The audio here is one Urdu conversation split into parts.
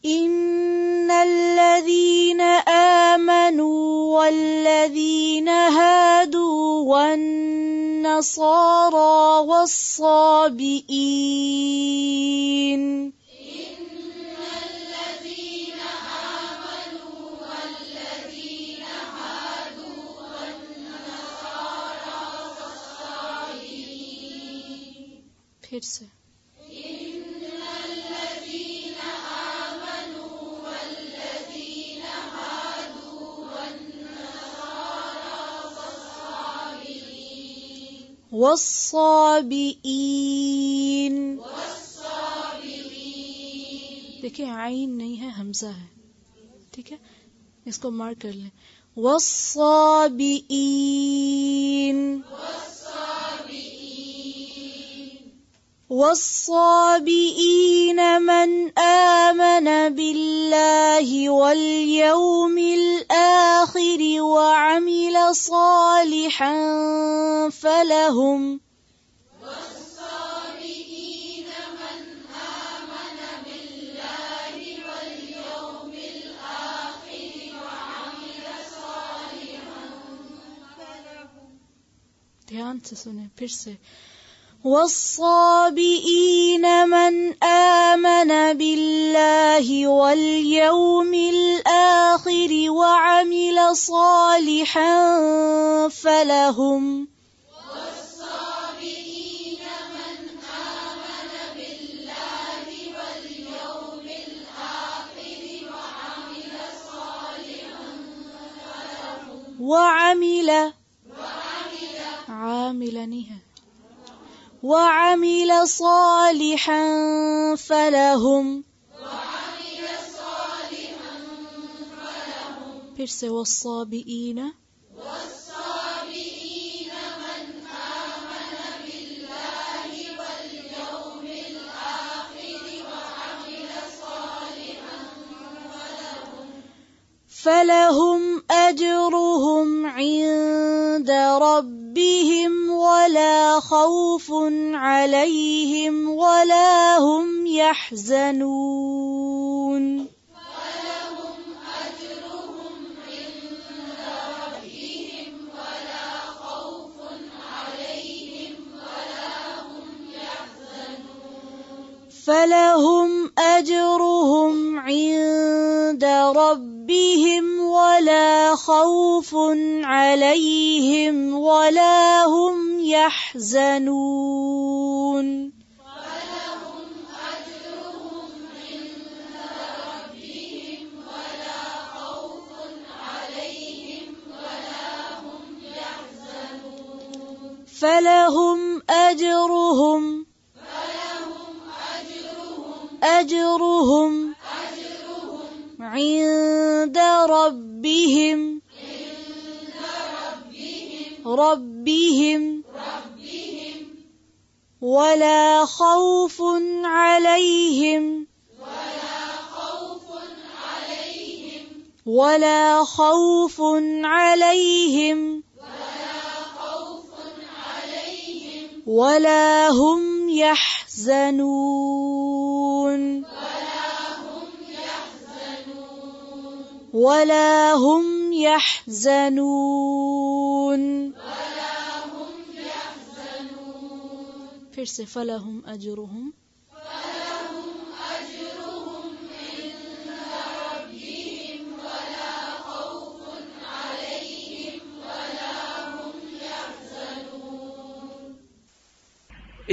إن الذين آمنوا والذين هادوا والنصارى والصابئين پھر سے والصابئین. دیکھیں عین نہیں ہے، حمزہ ہے، ٹھیک ہے، اس کو مارک کر لیں. والصابئین والصابئین من آمن باللہ والیوم الآخر وعمل صالحا فلہم دھیان سے سنیں پھر سے. والصابئین من آمن باللہ والیوم الآخر وعمل صالحا فلہم وعمل عامل نہیں ہے وعمل صالحا فلہم. پھر سے والصابئین فلہم اجرہم عند ربہم ولا خوف علیہم ولا ہم یحزنون. فلہم اجرہم عند ربہم ولا خوف علیہم ولا ہم یحزنون. فلہم اجرہم عند ربہم ولا خوف علیہم ولا ہم یحزنون. پھر سے فلہم اجرہم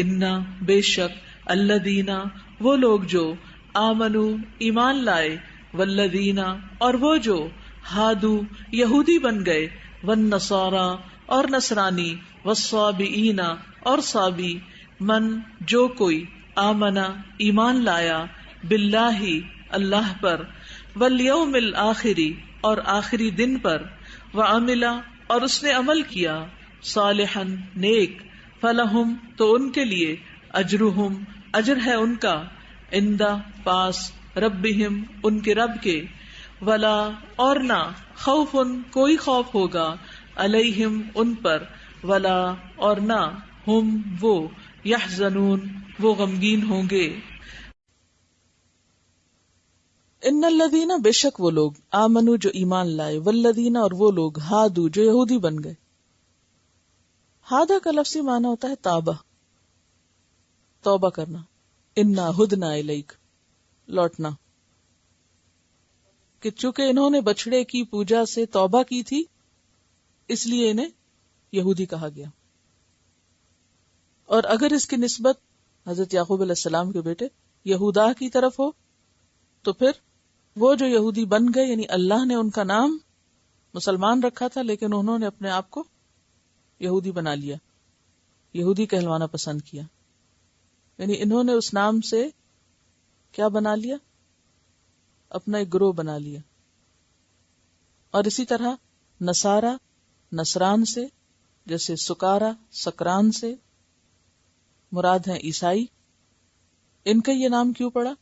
انا بے شک الذین وہ لوگ جو آمنو ایمان لائے والذین اور وہ جو ہادو یہودی بن گئے والنصارى اور نصرانی والصابئین اور صابی من جو کوئی آمنا ایمان لایا باللہ اللہ پر والیوم الآخری اور آخری دن پر وعملا اور اس نے عمل کیا صالحا نیک فلہم تو ان کے لیے اجرہم اجر ہے ان کا عند پاس ربہم ان کے رب کے ولا اور نہ خوف کوئی خوف ہوگا علیہم ان پر ولا اور نہ ہم وہ یحزنون وہ غمگین ہوں گے. ان الذین بے شک وہ لوگ آمنو جو ایمان لائے والذین اور وہ لوگ ہادو جو یہودی بن گئے. ہادہ کا لفظی معنی ہوتا ہے توبہ، توبہ کرنا. انا ہدنا الیک لوٹنا، کہ چونکہ انہوں نے بچڑے کی پوجا سے توبہ کی تھی اس لیے انہیں یہودی کہا گیا. اور اگر اس کی نسبت حضرت یعقوب علیہ السلام کے بیٹے یہودا کی طرف ہو تو پھر وہ جو یہودی بن گئے، یعنی اللہ نے ان کا نام مسلمان رکھا تھا لیکن انہوں نے اپنے آپ کو یہودی بنا لیا، یہودی کہلوانا پسند کیا. یعنی انہوں نے اس نام سے کیا بنا لیا؟ اپنا ایک گروہ بنا لیا. اور اسی طرح نصارہ نصران سے، جیسے سکارا سکران سے مراد ہیں عیسائی. ان کا یہ نام کیوں پڑا؟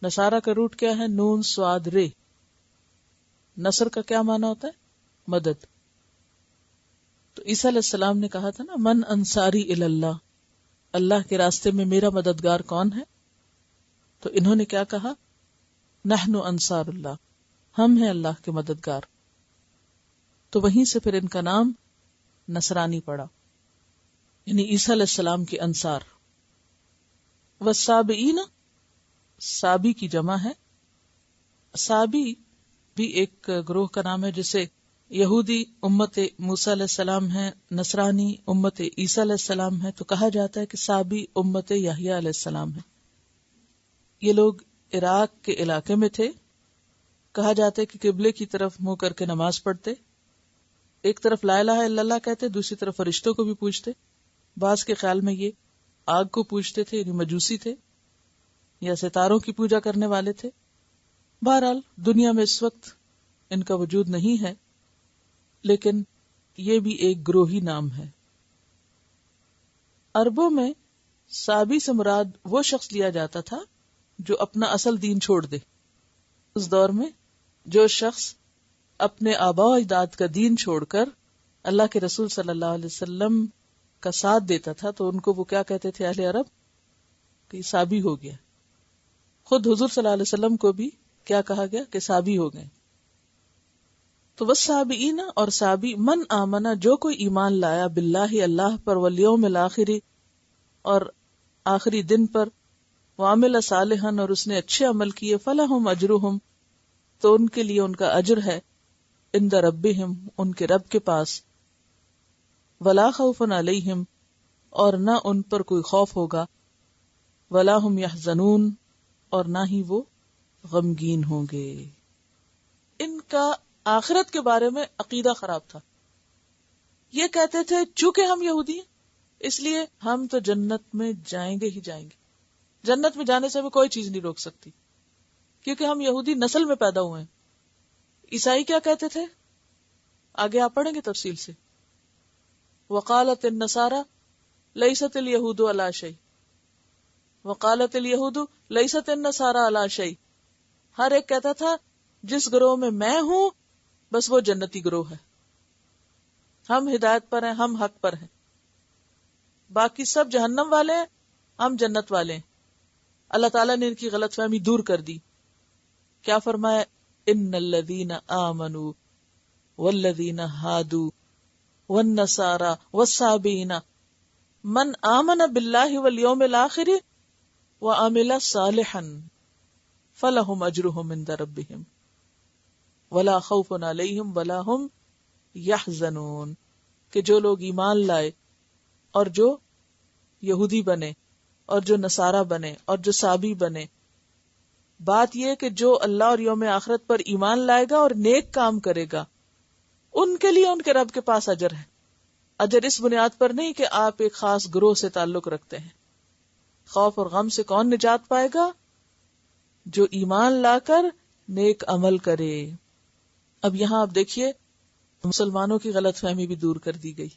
نصارہ کا روٹ کیا ہے؟ نون سواد رے. نصر کا کیا معنی ہوتا ہے؟ مدد. تو عیسیٰ علیہ السلام نے کہا تھا نا، من انصاری اللہ، اللہ کے راستے میں میرا مددگار کون ہے؟ تو انہوں نے کیا کہا؟ نحن انصار اللہ، ہم ہیں اللہ کے مددگار. تو وہیں سے پھر ان کا نام نصرانی پڑا، یعنی عیسیٰ علیہ السلام کے انصار. والسابئین، سابی کی جمع ہے. سابی بھی ایک گروہ کا نام ہے، جسے یہودی امت موسیٰ علیہ السلام ہے، نصرانی امت عیسیٰ علیہ السلام ہے. تو کہا جاتا ہے کہ سابی امت یحییٰ علیہ السلام ہے. یہ لوگ عراق کے علاقے میں تھے. کہا جاتا ہے کہ قبلے کی طرف منہ کر کے نماز پڑھتے، ایک طرف لا الہ الا اللہ کہتے، دوسری طرف فرشتوں کو بھی پوجتے. بعض کے خیال میں یہ آگ کو پوجتے تھے، یعنی مجوسی تھے، یا ستاروں کی پوجا کرنے والے تھے. بہرحال دنیا میں اس وقت ان کا وجود نہیں ہے، لیکن یہ بھی ایک گروہی نام ہے. عربوں میں سابی سے مراد وہ شخص لیا جاتا تھا جو اپنا اصل دین چھوڑ دے. اس دور میں جو شخص اپنے آباء و اجداد کا دین چھوڑ کر اللہ کے رسول صلی اللہ علیہ وسلم کا ساتھ دیتا تھا تو ان کو وہ کیا کہتے تھے اہل عرب؟ کہ سابی ہو گیا. خود حضور صلی اللہ علیہ وسلم کو بھی کیا کہا گیا؟ کہ سابی ہو گئے. تو والسابئین، اور سابی من آمنا جو کوئی ایمان لایا باللہ اللہ پر، والیوم الآخر اور آخری دن پر، وعمل صالحا اور اس نے اچھے عمل کیے، فلہم اجرہم تو ان کے لیے ان کا اجر ہے، عند ربہم ان کے رب کے پاس، ولا خوف علیہم اور نہ ان پر کوئی خوف ہوگا، ولا ہم یحزنون اور نہ ہی وہ غمگین ہوں گے. ان کا آخرت کے بارے میں عقیدہ خراب تھا. یہ کہتے تھے چونکہ ہم یہودی ہیں اس لیے ہم تو جنت میں جائیں گے ہی جائیں گے، جنت میں جانے سے بھی کوئی چیز نہیں روک سکتی، کیونکہ ہم یہودی نسل میں پیدا ہوئے ہیں. عیسائی کیا کہتے تھے؟ آگے آپ پڑھیں گے تفصیل سے. وقالت النصارى ليست اليهود على شيء وقالت اليهود ليست النصارى على شيء. ہر ایک کہتا تھا جس گروہ میں میں ہوں بس وہ جنتی گروہ ہے، ہم ہدایت پر ہیں، ہم حق پر ہیں، باقی سب جہنم والے ہیں، ہم جنت والے ہیں. اللہ تعالیٰ نے ان کی غلط فہمی دور کر دی. کیا فرمایا؟ ان الذین آمنوا والذین ہادوا والنصارى والسابئین من آمن باللہ والیوم الآخر وعمل صالحا فلہم اجرہم عند ربہم ولا خوف علیہم ولا ہم یحزنون. کہ جو لوگ ایمان لائے اور جو یہودی بنے اور جو نصارہ بنے اور جو سابی بنے، بات یہ کہ جو اللہ اور یوم آخرت پر ایمان لائے گا اور نیک کام کرے گا ان کے لیے ان کے رب کے پاس اجر ہے. اجر اس بنیاد پر نہیں کہ آپ ایک خاص گروہ سے تعلق رکھتے ہیں. خوف اور غم سے کون نجات پائے گا؟ جو ایمان لا کر نیک عمل کرے. اب یہاں آپ دیکھیے مسلمانوں کی غلط فہمی بھی دور کر دی گئی.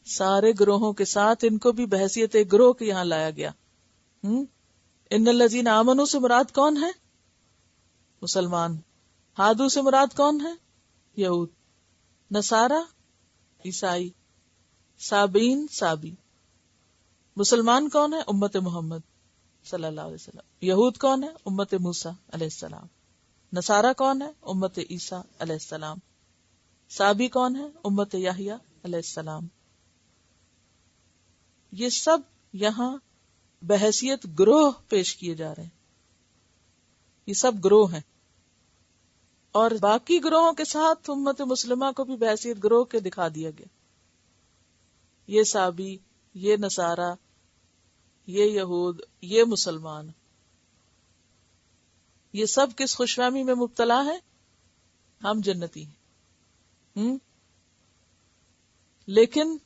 سارے گروہوں کے ساتھ ان کو بھی بحیثیت ایک گروہ کے یہاں لایا گیا. ان الذین آمنوا سے مراد کون ہے؟ مسلمان. ہادو سے مراد کون ہے؟ یہود. نصارہ عیسائی. سابین سابی. مسلمان کون ہے؟ امت محمد صلی اللہ علیہ وسلم. یہود کون ہے؟ امت موسیٰ علیہ السلام. نصارہ کون ہے؟ امت عیسیٰ علیہ السلام. صابی کون ہے؟ امت یحییٰ علیہ السلام. یہ سب یہاں بحیثیت گروہ پیش کیے جا رہے ہیں. یہ سب گروہ ہیں، اور باقی گروہوں کے ساتھ امت مسلمہ کو بھی بحیثیت گروہ کے دکھا دیا گیا. یہ صابی، یہ نصارہ، یہ یہود، یہ مسلمان، یہ سب کس خوش فہمی میں مبتلا ہیں؟ ہم جنتی ہیں. لیکن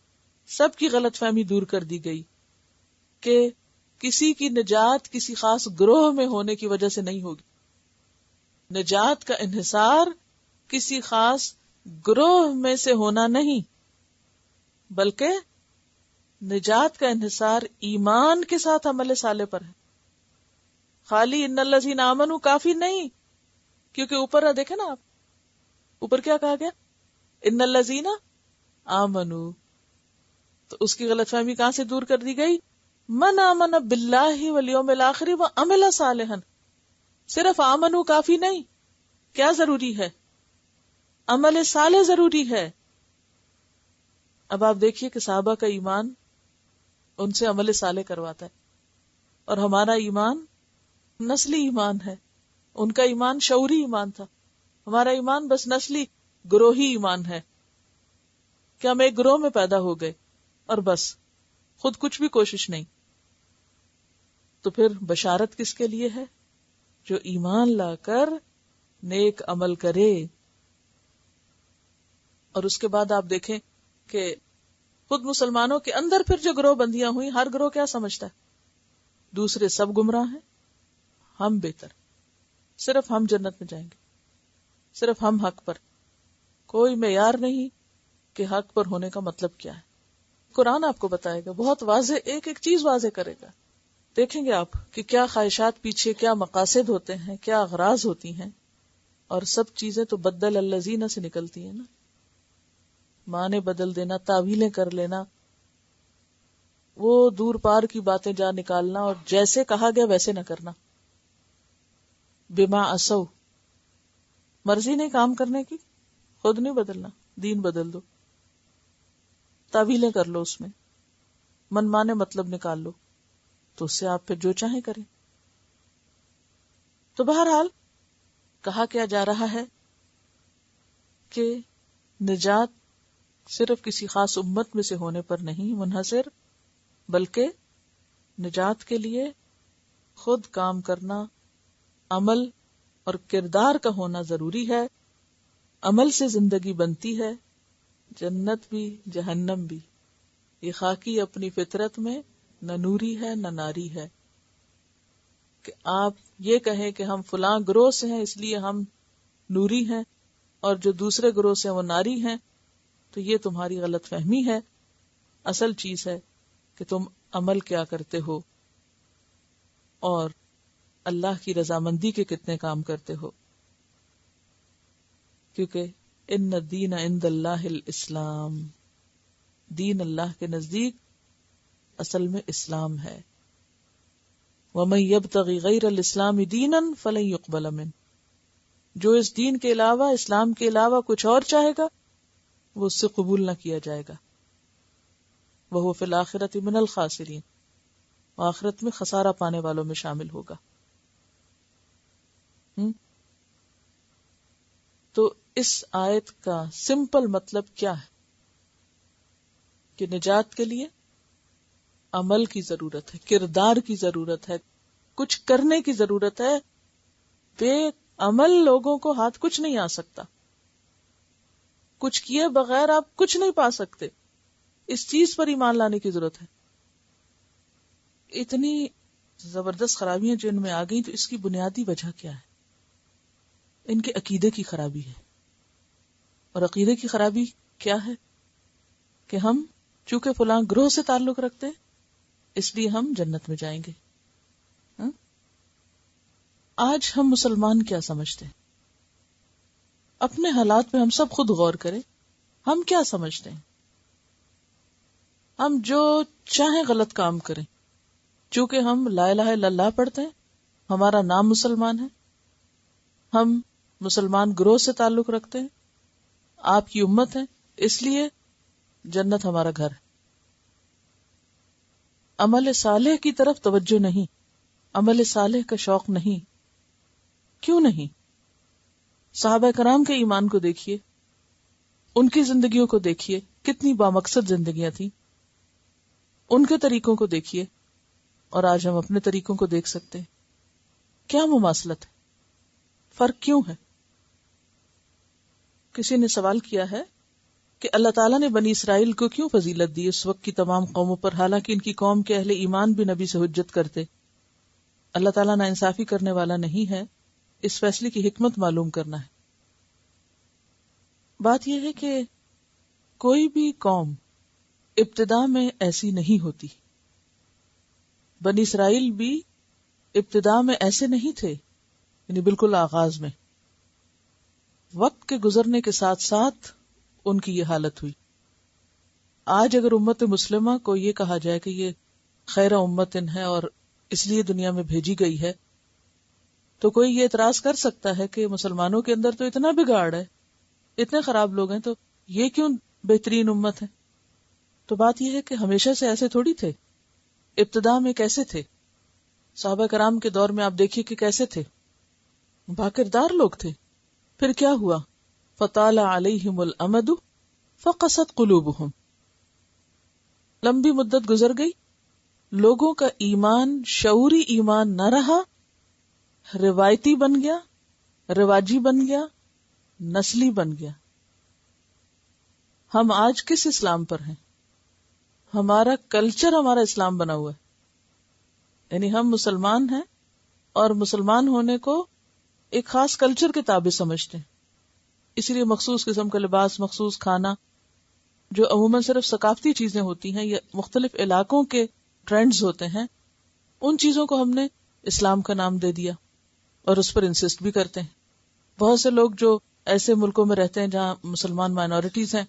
سب کی غلط فہمی دور کر دی گئی کہ کسی کی نجات کسی خاص گروہ میں ہونے کی وجہ سے نہیں ہوگی. نجات کا انحصار کسی خاص گروہ میں سے ہونا نہیں، بلکہ نجات کا انحصار ایمان کے ساتھ عمل صالح پر ہے. خالی ان الذین آمنوا کافی نہیں، کیونکہ اوپر دیکھیں نا آپ، اوپر کیا کہا گیا؟ ان الذین آمنوا. تو اس کی غلط فہمی کہاں سے دور کر دی گئی؟ من آمن باللہ والیوم الآخر وعمل صالحا. صرف آمنو کافی نہیں، کیا ضروری ہے؟ عمل صالح ضروری ہے. اب آپ دیکھیے کہ صحابہ کا ایمان ان سے عمل صالح کرواتا ہے، اور ہمارا ایمان نسلی ایمان ہے. ان کا ایمان شعوری ایمان تھا، ہمارا ایمان بس نسلی گروہی ایمان ہے کہ ہم ایک گروہ میں پیدا ہو گئے اور بس، خود کچھ بھی کوشش نہیں. تو پھر بشارت کس کے لیے ہے؟ جو ایمان لا کر نیک عمل کرے. اور اس کے بعد آپ دیکھیں کہ خود مسلمانوں کے اندر پھر جو گروہ بندیاں ہوئی، ہر گروہ کیا سمجھتا ہے؟ دوسرے سب گمراہ ہیں، ہم بہتر، صرف ہم جنت میں جائیں گے، صرف ہم حق پر. کوئی معیار نہیں کہ حق پر ہونے کا مطلب کیا ہے. قرآن آپ کو بتائے گا، بہت واضح، ایک ایک چیز واضح کرے گا. دیکھیں گے آپ کہ کیا خواہشات پیچھے، کیا مقاصد ہوتے ہیں، کیا اغراض ہوتی ہیں. اور سب چیزیں تو بدل الذین سے نکلتی ہیں نا. معنی بدل دینا، تعویلیں کر لینا، وہ دور پار کی باتیں جا نکالنا، اور جیسے کہا گیا ویسے نہ کرنا. بما عصوا، مرضی نہیں کام کرنے کی، خود نہیں بدلنا، دین بدل دو. تعویلیں کر لو، اس میں من مانے مطلب نکال لو، تو اس سے آپ پھر جو چاہیں کریں. تو بہرحال کہا کیا جا رہا ہے کہ نجات صرف کسی خاص امت میں سے ہونے پر نہیں منحصر، بلکہ نجات کے لیے خود کام کرنا، عمل اور کردار کا ہونا ضروری ہے. عمل سے زندگی بنتی ہے، جنت بھی جہنم بھی. یہ خاکی اپنی فطرت میں نہ نوری ہے نہ ناری ہے کہ آپ یہ کہیں کہ ہم فلاں گروہ سے ہیں اس لیے ہم نوری ہیں، اور جو دوسرے گروہ سے وہ ناری ہیں. تو یہ تمہاری غلط فہمی ہے. اصل چیز ہے کہ تم عمل کیا کرتے ہو اور اللہ کی رضامندی کے کتنے کام کرتے ہو. کیونکہ ان الدین عند اللہ الاسلام، دین اللہ کے نزدیک اصل میں اسلام ہے. وَمَن يَبْتَغِ غَيْرَ الْإِسْلَامِ دِينًا فَلَن يُقْبَلَ مِنْهُ، جو اس دین کے علاوہ، اسلام کے علاوہ کچھ اور چاہے گا وہ اس سے قبول نہ کیا جائے گا. وَهُوَ فِي الْآخِرَةِ مِنَ الْخَاسِرِينَ، آخرت میں خسارہ پانے والوں میں شامل ہوگا. تو اس آیت کا سمپل مطلب کیا ہے؟ کہ نجات کے لیے عمل کی ضرورت ہے، کردار کی ضرورت ہے، کچھ کرنے کی ضرورت ہے. بے عمل لوگوں کو ہاتھ کچھ نہیں آ سکتا، کچھ کیے بغیر آپ کچھ نہیں پا سکتے. اس چیز پر ایمان لانے کی ضرورت ہے. اتنی زبردست خرابیاں جو ان میں آ گئی، تو اس کی بنیادی وجہ کیا ہے؟ ان کے عقیدے کی خرابی ہے. اور عقیدے کی خرابی کیا ہے؟ کہ ہم چونکہ فلاں گروہ سے تعلق رکھتے ہیں اس لیے ہم جنت میں جائیں گے. آج ہم مسلمان کیا سمجھتے ہیں؟ اپنے حالات میں ہم سب خود غور کریں. ہم کیا سمجھتے ہیں؟ ہم جو چاہیں غلط کام کریں، چونکہ ہم لا الہ الا اللہ پڑھتے ہیں، ہمارا نام مسلمان ہے، ہم مسلمان گروہ سے تعلق رکھتے ہیں، آپ کی امت ہے، اس لیے جنت ہمارا گھر ہے. عمل صالح کی طرف توجہ نہیں، عمل صالح کا شوق نہیں. کیوں نہیں؟ صحابہ کرام کے ایمان کو دیکھیے، ان کی زندگیوں کو دیکھیے، کتنی بامقصد زندگیاں تھیں. ان کے طریقوں کو دیکھیے اور آج ہم اپنے طریقوں کو دیکھ سکتے ہیں. کیا مماثلت ہے؟ فرق کیوں ہے؟ کسی نے سوال کیا ہے کہ اللہ تعالیٰ نے بنی اسرائیل کو کیوں فضیلت دی اس وقت کی تمام قوموں پر، حالانکہ ان کی قوم کے اہل ایمان بھی نبی سے حجت کرتے. اللہ تعالیٰ ناانصافی کرنے والا نہیں ہے، اس فیصلے کی حکمت معلوم کرنا ہے. بات یہ ہے کہ کوئی بھی قوم ابتدا میں ایسی نہیں ہوتی. بنی اسرائیل بھی ابتدا میں ایسے نہیں تھے، یعنی بالکل آغاز میں. وقت کے گزرنے کے ساتھ ساتھ ان کی یہ حالت ہوئی. آج اگر امت مسلمہ کو یہ کہا جائے کہ یہ خیر امتن ہے اور اس لیے دنیا میں بھیجی گئی ہے، تو کوئی یہ اعتراض کر سکتا ہے کہ مسلمانوں کے اندر تو اتنا بگاڑ ہے، اتنے خراب لوگ ہیں، تو یہ کیوں بہترین امت ہے؟ تو بات یہ ہے کہ ہمیشہ سے ایسے تھوڑی تھے. ابتدا میں کیسے تھے؟ صحابہ کرام کے دور میں آپ دیکھیے کہ کیسے تھے، باکردار لوگ تھے. پھر کیا ہوا؟ فطال علیہم الامد فقست قلوبہم. لمبی مدت گزر گئی، لوگوں کا ایمان شعوری ایمان نہ رہا، روایتی بن گیا، رواجی بن گیا، نسلی بن گیا. ہم آج کس اسلام پر ہیں؟ ہمارا کلچر ہمارا اسلام بنا ہوا ہے. یعنی ہم مسلمان ہیں اور مسلمان ہونے کو ایک خاص کلچر کے تابع سمجھتے ہیں. اسی لیے مخصوص قسم کا لباس، مخصوص کھانا، جو عموماً صرف ثقافتی چیزیں ہوتی ہیں یا مختلف علاقوں کے ٹرینڈز ہوتے ہیں، ان چیزوں کو ہم نے اسلام کا نام دے دیا اور اس پر انسسٹ بھی کرتے ہیں. بہت سے لوگ جو ایسے ملکوں میں رہتے ہیں جہاں مسلمان مائنورٹیز ہیں،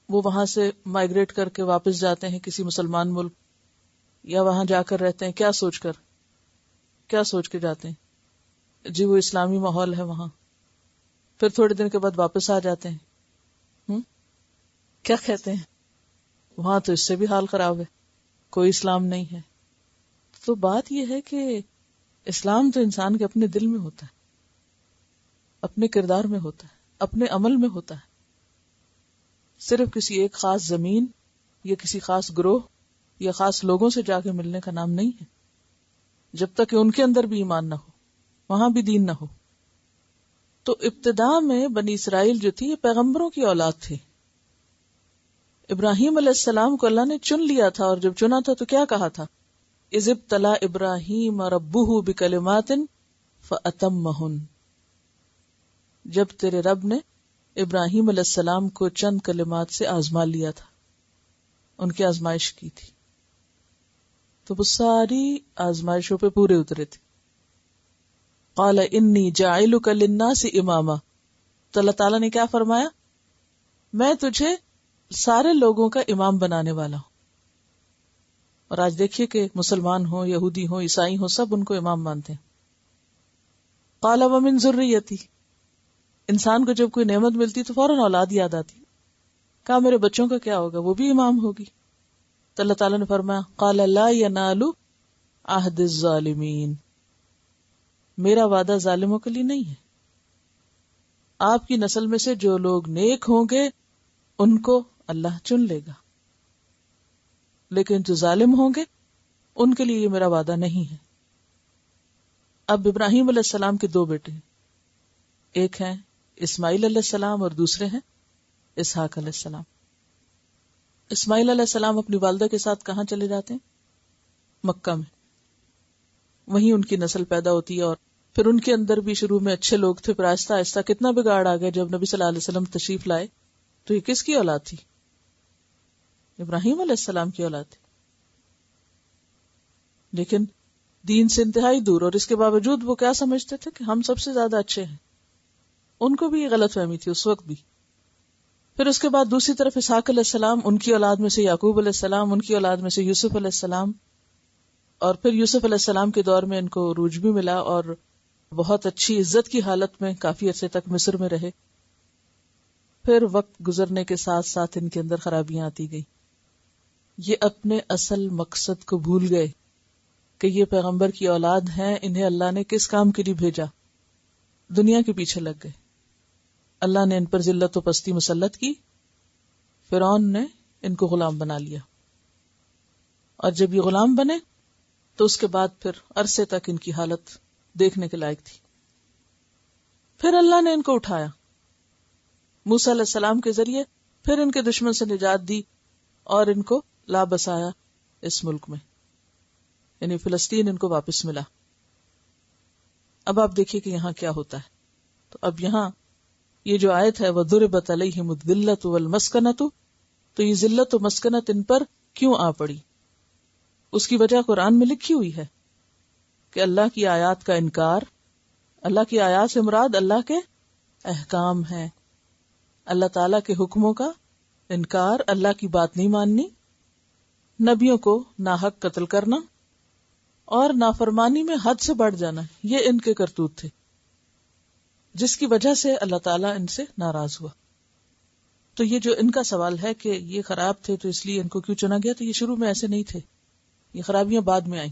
وہ وہاں سے مائگریٹ کر کے واپس جاتے ہیں کسی مسلمان ملک، یا وہاں جا کر رہتے ہیں کیا سوچ کے جاتے ہیں جی وہ اسلامی ماحول ہے وہاں، پھر تھوڑے دن کے بعد واپس آ جاتے ہیں. کیا کہتے ہیں وہاں تو اس سے بھی حال خراب ہے، کوئی اسلام نہیں ہے. تو بات یہ ہے کہ اسلام تو انسان کے اپنے دل میں ہوتا ہے، اپنے کردار میں ہوتا ہے، اپنے عمل میں ہوتا ہے. صرف کسی ایک خاص زمین یا کسی خاص گروہ یا خاص لوگوں سے جا کے ملنے کا نام نہیں ہے، جب تک کہ ان کے اندر بھی ایمان نہ ہو، وہاں بھی دین نہ ہو. تو ابتدا میں بنی اسرائیل جو تھی یہ پیغمبروں کی اولاد تھی. ابراہیم علیہ السلام کو اللہ نے چن لیا تھا، اور جب چنا تھا تو کیا کہا تھا؟ اذ ابتلی ابراہیم ربہ بکلمات فاتمہن. جب تیرے رب نے ابراہیم علیہ السلام کو چند کلمات سے آزما لیا تھا، ان کی آزمائش کی تھی، تو وہ ساری آزمائشوں پہ پورے اترے تھے. قال انی جاعلک للناس اماما. تو اللہ تعالیٰ نے کیا فرمایا؟ میں تجھے سارے لوگوں کا امام بنانے والا ہوں. اور آج دیکھیے کہ مسلمان ہوں، یہودی ہوں، عیسائی ہوں، سب ان کو امام مانتے ہیں. قال ومن ذریتی. انسان کو جب کوئی نعمت ملتی تو فوراً اولاد یاد آتی. کہا میرے بچوں کا کیا ہوگا، وہ بھی امام ہوگی. تو اللہ تعالیٰ نے فرمایا قال لا ینال عہد الظالمین. میرا وعدہ ظالموں کے لیے نہیں ہے. آپ کی نسل میں سے جو لوگ نیک ہوں گے ان کو اللہ چن لے گا، لیکن جو ظالم ہوں گے ان کے لیے یہ میرا وعدہ نہیں ہے. اب ابراہیم علیہ السلام کے 2 بیٹے ہیں، ایک ہیں اسماعیل علیہ السلام اور دوسرے ہیں اسحاق علیہ السلام. اسماعیل علیہ السلام اپنی والدہ کے ساتھ کہاں چلے جاتے ہیں؟ مکہ میں. وہیں ان کی نسل پیدا ہوتی ہے، اور پھر ان کے اندر بھی شروع میں اچھے لوگ تھے، پھر آہستہ آہستہ کتنا بگاڑ آ گیا. جب نبی صلی اللہ علیہ وسلم تشریف لائے تو یہ کس کی اولاد تھی؟ ابراہیم علیہ السلام کی اولاد تھی، لیکن دین سے انتہائی دور. اور اس کے باوجود وہ کیا سمجھتے تھے کہ ہم سب سے زیادہ اچھے ہیں. ان کو بھی یہ غلط فہمی تھی اس وقت بھی. پھر اس کے بعد دوسری طرف اسحاق علیہ السلام، ان کی اولاد میں سے یعقوب علیہ السلام، ان کی اولاد میں سے یوسف علیہ السلام، اور پھر یوسف علیہ السلام کے دور میں ان کو عروج بھی ملا، اور بہت اچھی عزت کی حالت میں کافی عرصے تک مصر میں رہے. پھر وقت گزرنے کے ساتھ ساتھ ان کے اندر خرابیاں آتی گئی. یہ اپنے اصل مقصد کو بھول گئے کہ یہ پیغمبر کی اولاد ہیں، انہیں اللہ نے کس کام کے لیے بھیجا. دنیا کے پیچھے لگ گئے. اللہ نے ان پر ذلت و پستی مسلط کی. فرعون نے ان کو غلام بنا لیا، اور جب یہ غلام بنے تو اس کے بعد پھر عرصے تک ان کی حالت دیکھنے کے لائق تھی. پھر اللہ نے ان کو اٹھایا موسیٰ علیہ السلام کے ذریعے، پھر ان کے دشمن سے نجات دی اور ان کو لا بسایا اس ملک میں، یعنی فلسطین ان کو واپس ملا. اب آپ دیکھیے کہ یہاں کیا ہوتا ہے. تو اب یہاں یہ جو آیت ہے وَضُرِبَتْ عَلَيْهِمُ الذِّلَّةُ وَالْمَسْكَنَةُ، تو یہ ذلت و مسکنت ان پر کیوں آ پڑی؟ اس کی وجہ قرآن میں لکھی ہوئی ہے کہ اللہ کی آیات کا انکار. اللہ کی آیات سے مراد اللہ کے احکام ہیں، اللہ تعالیٰ کے حکموں کا انکار، اللہ کی بات نہیں ماننی، نبیوں کو ناحق قتل کرنا اور نافرمانی میں حد سے بڑھ جانا. یہ ان کے کرتوت تھے جس کی وجہ سے اللہ تعالیٰ ان سے ناراض ہوا. تو یہ جو ان کا سوال ہے کہ یہ خراب تھے تو اس لیے ان کو کیوں چنا گیا، تو یہ شروع میں ایسے نہیں تھے، یہ خرابیاں بعد میں آئیں.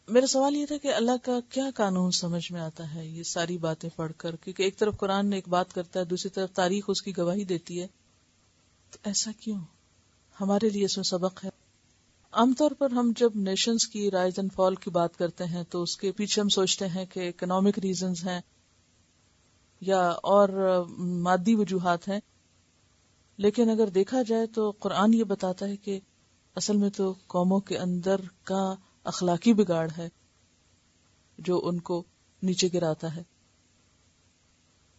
میرا سوال یہ تھا کہ اللہ کا کیا قانون سمجھ میں آتا ہے یہ ساری باتیں پڑھ کر، کیونکہ ایک طرف قرآن نے ایک بات کرتا ہے، دوسری طرف تاریخ اس کی گواہی دیتی ہے. تو ایسا کیوں؟ ہمارے لیے اس میں سبق ہے. عام طور پر ہم جب نیشنز کی رائز اینڈ فال کی بات کرتے ہیں تو اس کے پیچھے ہم سوچتے ہیں کہ اکنامک ریزنز ہیں یا اور مادی وجوہات ہیں، لیکن اگر دیکھا جائے تو قرآن یہ بتاتا ہے کہ اصل میں تو قوموں کے اندر کا اخلاقی بگاڑ ہے جو ان کو نیچے گراتا ہے.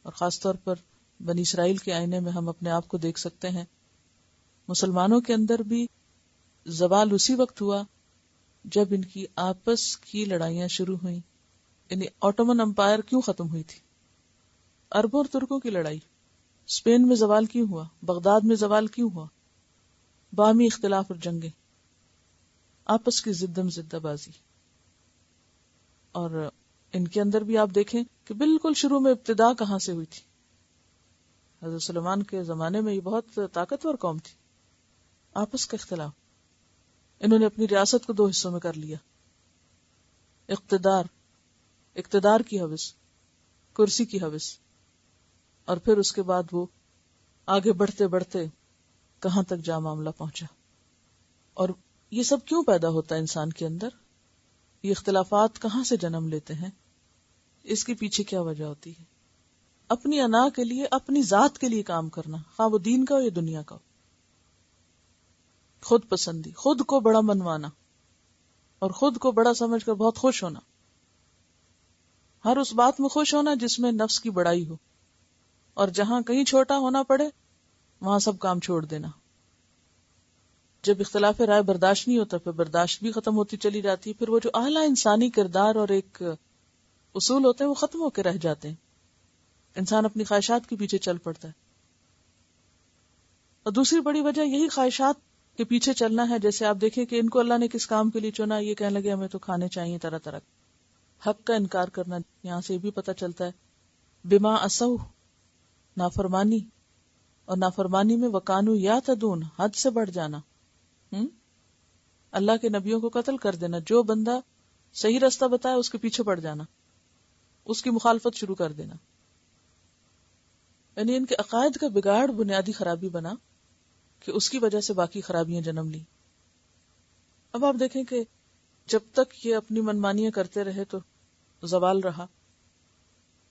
اور خاص طور پر بنی اسرائیل کے آئینے میں ہم اپنے آپ کو دیکھ سکتے ہیں. مسلمانوں کے اندر بھی زوال اسی وقت ہوا جب ان کی آپس کی لڑائیاں شروع ہوئیں. یعنی آٹومن امپائر کیوں ختم ہوئی تھی؟ عربوں اور ترکوں کی لڑائی. اسپین میں زوال کیوں ہوا؟ بغداد میں زوال کیوں ہوا؟ باہمی اختلاف اور جنگیں، آپس کی زدم زدہ بازی. اور ان کے اندر بھی آپ دیکھیں کہ بالکل شروع میں ابتدا کہاں سے ہوئی تھی. حضرت سلیمان کے زمانے میں یہ بہت طاقتور قوم تھی. آپس کا اختلاف، انہوں نے اپنی ریاست کو 2 حصوں میں کر لیا. اقتدار کی ہوس، کرسی کی ہوس، اور پھر اس کے بعد وہ آگے بڑھتے بڑھتے کہاں تک جا معاملہ پہنچا. اور یہ سب کیوں پیدا ہوتا ہے انسان کے اندر؟ یہ اختلافات کہاں سے جنم لیتے ہیں؟ اس کے پیچھے کیا وجہ ہوتی ہے؟ اپنی انا کے لیے، اپنی ذات کے لیے کام کرنا، خواہ وہ دین کا ہو یا دنیا کا ہو. خود پسندی، خود کو بڑا منوانا اور خود کو بڑا سمجھ کر بہت خوش ہونا. ہر اس بات میں خوش ہونا جس میں نفس کی بڑائی ہو، اور جہاں کہیں چھوٹا ہونا پڑے وہاں سب کام چھوڑ دینا. جب اختلاف رائے برداشت نہیں ہوتا پھر برداشت بھی ختم ہوتی چلی جاتی ہے. پھر وہ جو اعلیٰ انسانی کردار اور ایک اصول ہوتے ہیں وہ ختم ہو کے رہ جاتے ہیں. انسان اپنی خواہشات کے پیچھے چل پڑتا ہے. اور دوسری بڑی وجہ یہی خواہشات کے پیچھے چلنا ہے. جیسے آپ دیکھیں کہ ان کو اللہ نے کس کام کے لیے چنا، یہ کہنے لگے ہمیں تو کھانے چاہیے طرح طرح. حق کا انکار کرنا، یہاں سے بھی پتہ چلتا ہے. بما اسو، نافرمانی، اور نافرمانی میں وکانو یا تدون، حد سے بڑھ جانا. اللہ کے نبیوں کو قتل کر دینا، جو بندہ صحیح راستہ بتایا اس کے پیچھے پڑ جانا، اس کی مخالفت شروع کر دینا. یعنی ان کے عقائد کا بگاڑ بنیادی خرابی بنا کہ اس کی وجہ سے باقی خرابیاں جنم لی. اب آپ دیکھیں کہ جب تک یہ اپنی منمانیاں کرتے رہے تو زوال رہا،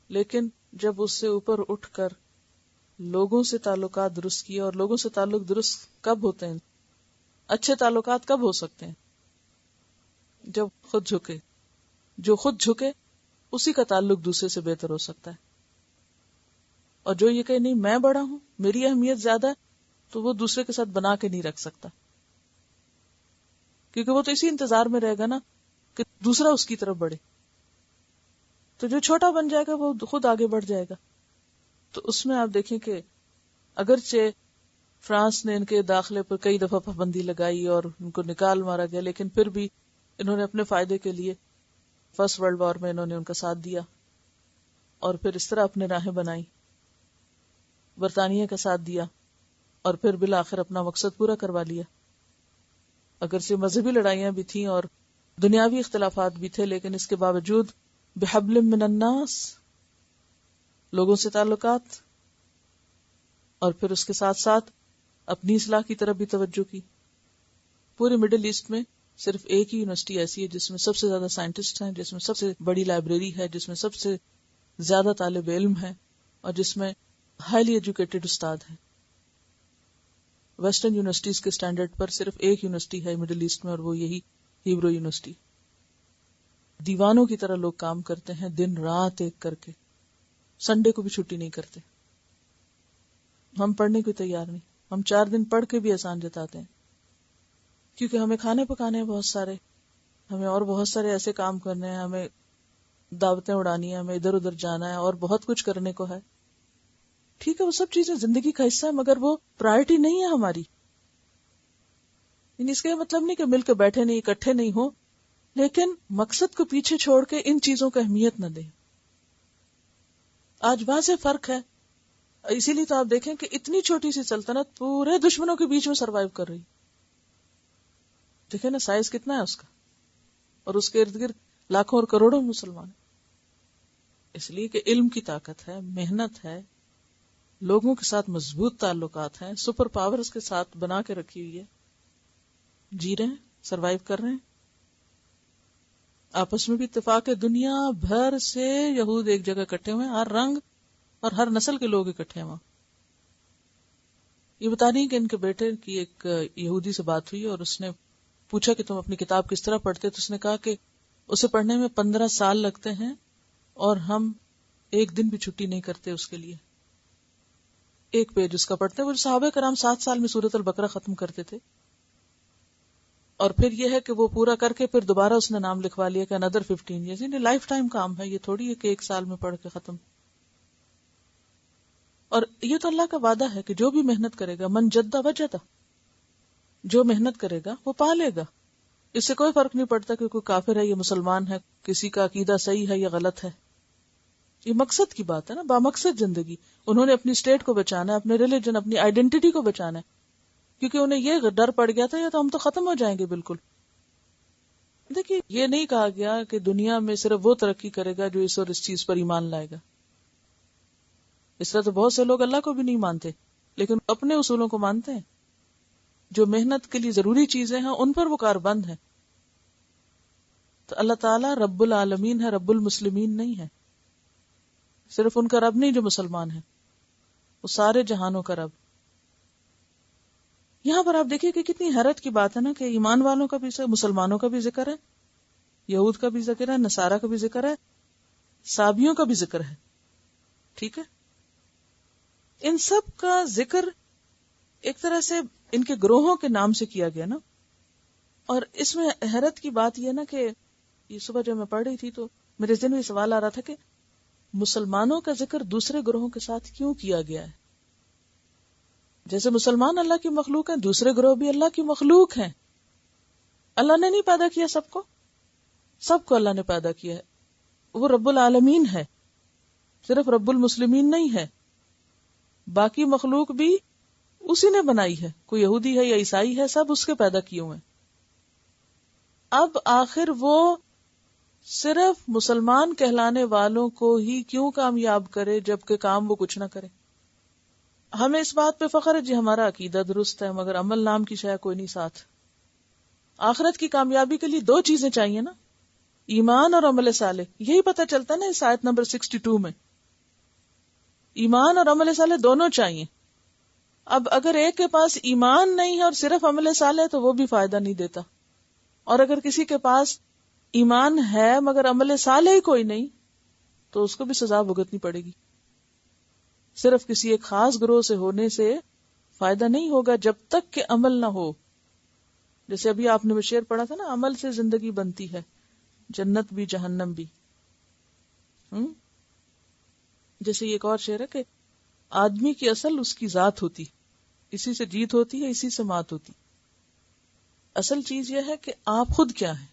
لیکن جب اس سے اوپر اٹھ کر لوگوں سے تعلقات درست کیے، اور لوگوں سے تعلق درست کب ہوتے ہیں، اچھے تعلقات کب ہو سکتے ہیں؟ جب خود جھکے. جو خود جھکے اسی کا تعلق دوسرے سے بہتر ہو سکتا ہے. اور جو یہ کہ نہیں میں بڑا ہوں، میری اہمیت زیادہ ہے، تو وہ دوسرے کے ساتھ بنا کے نہیں رکھ سکتا، کیونکہ وہ تو اسی انتظار میں رہے گا نا کہ دوسرا اس کی طرف بڑھے. تو جو چھوٹا بن جائے گا وہ خود آگے بڑھ جائے گا. تو اس میں آپ دیکھیں کہ اگرچہ فرانس نے ان کے داخلے پر کئی دفعہ پابندی لگائی اور ان کو نکال مارا گیا، لیکن پھر بھی انہوں نے اپنے فائدے کے لیے فرسٹ ورلڈ وار میں انہوں نے ان کا ساتھ دیا، اور پھر اس طرح اپنے راہیں بنائی، برطانیہ کا ساتھ دیا، اور پھر بالآخر اپنا مقصد پورا کروا لیا۔ اگرچہ مذہبی لڑائیاں بھی تھیں اور دنیاوی اختلافات بھی تھے، لیکن اس کے باوجود بحبل من الناس، لوگوں سے تعلقات، اور پھر اس کے ساتھ ساتھ اپنی اصلاح کی طرف بھی توجہ کی۔ پورے مڈل ایسٹ میں صرف ایک ہی یونیورسٹی ایسی ہے جس میں سب سے زیادہ سائنٹسٹ ہیں، جس میں سب سے بڑی لائبریری ہے، جس میں سب سے زیادہ طالب علم ہیں، اور جس میں ہائیلی ایجوکیٹڈ استاد ہیں۔ ویسٹرن یونیورسٹیز کے سٹینڈرڈ پر صرف ایک یونیورسٹی ہے مڈل ایسٹ میں، اور وہ یہی ہیبرو یونیورسٹی۔ دیوانوں کی طرح لوگ کام کرتے ہیں، دن رات ایک کر کے، سنڈے کو بھی چھٹی نہیں کرتے۔ ہم پڑھنے کو تیار نہیں، ہم 4 دن پڑھ کے بھی احسان جتاتے ہیں، کیونکہ ہمیں کھانے پکانے ہیں بہت سارے، ہمیں اور بہت سارے ایسے کام کرنے ہیں، ہمیں دعوتیں اڑانی ہیں، ہمیں ادھر ادھر جانا ہے، اور بہت کچھ کرنے کو ہے۔ ٹھیک ہے، وہ سب چیزیں زندگی کا حصہ ہے، مگر وہ پرائرٹی نہیں ہے ہماری۔ یعنی اس کا مطلب نہیں کہ مل کے بیٹھے نہیں، اکٹھے نہیں ہو، لیکن مقصد کو پیچھے چھوڑ کے ان چیزوں کو اہمیت نہ دیں۔ آج واضح فرق ہے، اسی لیے تو آپ دیکھیں کہ اتنی چھوٹی سی سلطنت پورے دشمنوں کے بیچ میں سروائیو کر رہی۔ دیکھیں نا سائز کتنا ہے اس کا، اور اس کے ارد گرد لاکھوں اور کروڑوں مسلمان۔ اس لیے کہ علم کی طاقت ہے، محنت ہے، لوگوں کے ساتھ مضبوط تعلقات ہیں، سپر پاور اس کے ساتھ بنا کے رکھی ہوئی ہے، جی رہے ہیں، سروائیو کر رہے ہیں۔ آپس میں بھی اتفاق ہے، دنیا بھر سے یہود ایک جگہ اکٹھے ہوئے ہیں، ہر رنگ اور ہر نسل کے لوگ اکٹھے ہیں وہاں۔ یہ بتا رہی کہ ان کے بیٹے کی ایک یہودی سے بات ہوئی، اور اس نے پوچھا کہ تم اپنی کتاب کس طرح پڑھتے، تو اس نے کہا کہ اسے پڑھنے میں 15 سال لگتے ہیں، اور ہم ایک دن بھی چھٹی نہیں کرتے اس کے لیے۔ ایک پیج اس کا پڑھتے ہیں، وہ صحابہ کرام 7 سال میں سورۃ البقرہ ختم کرتے تھے، اور پھر یہ ہے کہ وہ پورا کر کے پھر دوبارہ اس نے نام لکھوا لیا کہ another 15 years، یعنی لائف ٹائم کام ہے، یہ تھوڑی ہے کہ 1 سال میں پڑھ کے ختم۔ اور یہ تو اللہ کا وعدہ ہے کہ جو بھی محنت کرے گا، من جدہ وجدہ، جو محنت کرے گا وہ پا لے گا۔ اس سے کوئی فرق نہیں پڑتا کہ کوئی کافر ہے یا مسلمان ہے، کسی کا عقیدہ صحیح ہے یا غلط ہے۔ یہ مقصد کی بات ہے نا، بامقصد زندگی۔ انہوں نے اپنی اسٹیٹ کو بچانا ہے، اپنے ریلیجن، اپنی آئیڈینٹی کو بچانا ہے، کیونکہ انہیں یہ ڈر پڑ گیا تھا یا تو ہم تو ختم ہو جائیں گے بالکل۔ دیکھیے، یہ نہیں کہا گیا کہ دنیا میں صرف وہ ترقی کرے گا جو اس اور اس چیز پر ایمان لائے گا۔ اس طرح تو بہت سے لوگ اللہ کو بھی نہیں مانتے، لیکن اپنے اصولوں کو مانتے ہیں۔ جو محنت کے لیے ضروری چیزیں ہیں ان پر وہ کاربند ہے۔ تو اللہ تعالیٰ رب العالمین ہے، رب المسلمین نہیں ہے۔ صرف ان کا رب نہیں جو مسلمان ہے، وہ سارے جہانوں کا رب۔ یہاں پر آپ دیکھیں کہ کتنی حیرت کی بات ہے نا، کہ ایمان والوں کا بھی مسلمانوں کا بھی ذکر ہے، یہود کا بھی ذکر ہے، نصارہ کا بھی ذکر ہے، صابیوں کا بھی ذکر ہے۔ ٹھیک ہے، ان سب کا ذکر ایک طرح سے ان کے گروہوں کے نام سے کیا گیا نا۔ اور اس میں حیرت کی بات یہ نا کہ یہ صبح جب میں پڑھ رہی تھی تو میرے ذہن میں سوال آ رہا تھا کہ مسلمانوں کا ذکر دوسرے گروہوں کے ساتھ کیوں کیا گیا ہے؟ جیسے مسلمان اللہ کی مخلوق ہیں، دوسرے گروہ بھی اللہ کی مخلوق ہیں۔ اللہ نے نہیں پیدا کیا سب کو اللہ نے پیدا کیا ہے۔ وہ رب العالمین ہے، صرف رب المسلمین نہیں ہے۔ باقی مخلوق بھی اسی نے بنائی ہے، کوئی یہودی ہے یا عیسائی ہے، سب اس کے پیدا کیے ہوئے ہیں۔ اب آخر وہ صرف مسلمان کہلانے والوں کو ہی کیوں کامیاب کرے جبکہ کام وہ کچھ نہ کرے؟ ہمیں اس بات پہ فخر ہے جی ہمارا عقیدہ درست ہے، مگر عمل نام کی شے کوئی نہیں ساتھ۔ آخرت کی کامیابی کے لیے 2 چیزیں چاہیے نا، ایمان اور عمل صالح۔ یہی پتہ چلتا ہے نا اس آیت نمبر 62 میں، ایمان اور عمل صالح دونوں چاہیے۔ اب اگر ایک کے پاس ایمان نہیں ہے اور صرف عمل صالح ہے تو وہ بھی فائدہ نہیں دیتا، اور اگر کسی کے پاس ایمان ہے مگر عمل صالح ہی کوئی نہیں تو اس کو بھی سزا بھگتنی پڑے گی۔ صرف کسی ایک خاص گروہ سے ہونے سے فائدہ نہیں ہوگا جب تک کہ عمل نہ ہو۔ جیسے ابھی آپ نے شعر پڑھا تھا نا، عمل سے زندگی بنتی ہے، جنت بھی جہنم بھی۔ جیسے ایک اور شعر ہے کہ آدمی کی اصل اس کی ذات ہوتی، اسی سے جیت ہوتی ہے، اسی سے مات ہوتی۔ اصل چیز یہ ہے کہ آپ خود کیا ہیں،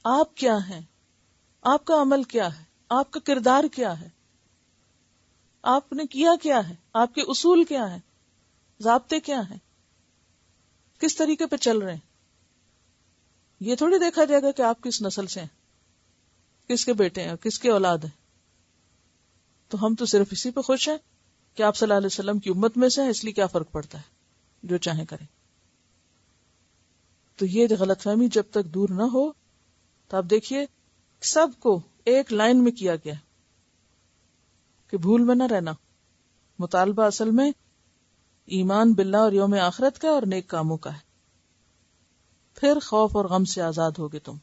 آپ کیا ہیں، آپ کا عمل کیا ہے، آپ کا کردار کیا ہے، آپ نے کیا کیا ہے، آپ کے اصول کیا ہیں، ضابطے کیا ہیں، کس طریقے پہ چل رہے ہیں. یہ تھوڑی دیکھا جائے گا کہ آپ کس نسل سے ہیں، کس کے بیٹے ہیں، کس کے اولاد ہیں. تو ہم تو صرف اسی پہ خوش ہیں کہ آپ صلی اللہ علیہ وسلم کی امت میں سے ہیں، اس لیے کیا فرق پڑتا ہے، جو چاہیں کریں. تو یہ غلط فہمی جب تک دور نہ ہو تو آپ دیکھیے سب کو ایک لائن میں کیا گیا کہ بھول میں نہ رہنا. مطالبہ اصل میں ایمان باللہ اور یوم آخرت کا اور نیک کاموں کا ہے. پھر خوف اور غم سے آزاد ہوگے تم.